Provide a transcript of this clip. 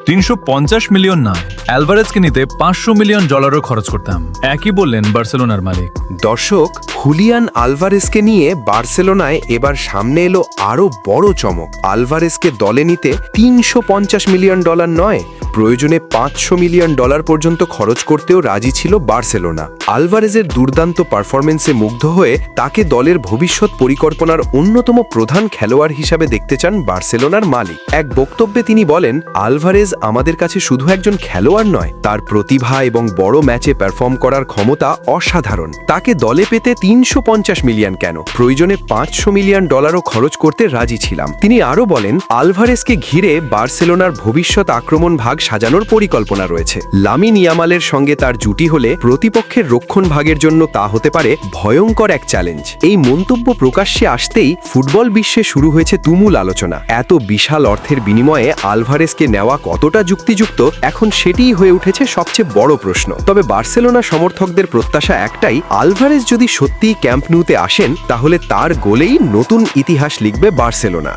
350 million না, অ্যালভারেজকে নিতে $500 million খরচ করতাম, একই বললেন বার্সেলোনার মালিক। দর্শক, হুলিয়ান আলভারেজকে নিয়ে বার্সেলোনায় এবার সামনে এলো আরও বড় চমক। আলভারেজকে দলে নিতে $350 মিলিয়ন নয়, প্রয়োজনে $500 মিলিয়ন পর্যন্ত খরচ করতেও রাজি ছিল বার্সেলোনা। আলভারেজের দুর্দান্ত পারফরমেন্সে মুগ্ধ হয়ে তাকে দলের ভবিষ্যৎ পরিকল্পনার অন্যতম প্রধান খেলোয়াড় হিসাবে দেখতে চান বার্সেলোনার মালিক। এক বক্তব্যে তিনি বলেন, আলভারেজ আমাদের কাছে শুধু একজন খেলোয়াড় নয়, তার প্রতিভা এবং বড় ম্যাচে পারফর্ম করার ক্ষমতা অসাধারণ। তাকে দলে পেতে 350 মিলিয়ন কেন, প্রয়োজনে $500 মিলিয়ন খরচ করতে রাজি ছিলাম। তিনি আরও বলেন, আলভারেজকে ঘিরে বার্সেলোনার ভবিষ্যৎ আক্রমণ ভাগ সাজানোর পরিকল্পনা রয়েছে। লামিন ইয়ামালের সঙ্গে তার জুটি হলে প্রতিপক্ষের রক্ষণ ভাগের জন্য তা হতে পারে ভয়ঙ্কর এক চ্যালেঞ্জ। এই মন্তব্য প্রকাশ্যে আসতেই ফুটবল বিশ্বে শুরু হয়েছে তুমুল আলোচনা। এত বিশাল অর্থের বিনিময়ে আলভারেজকে নেওয়া কতটা যুক্তিযুক্ত, এখন সেটিই হয়ে উঠেছে সবচেয়ে বড় প্রশ্ন। তবে বার্সেলোনা সমর্থকদের প্রত্যাশা একটাই, আলভারেজ যদি সত্যিই ক্যাম্প ন্যুতে আসেন, তাহলে তার গোলেই নতুন ইতিহাস লিখবে বার্সেলোনা।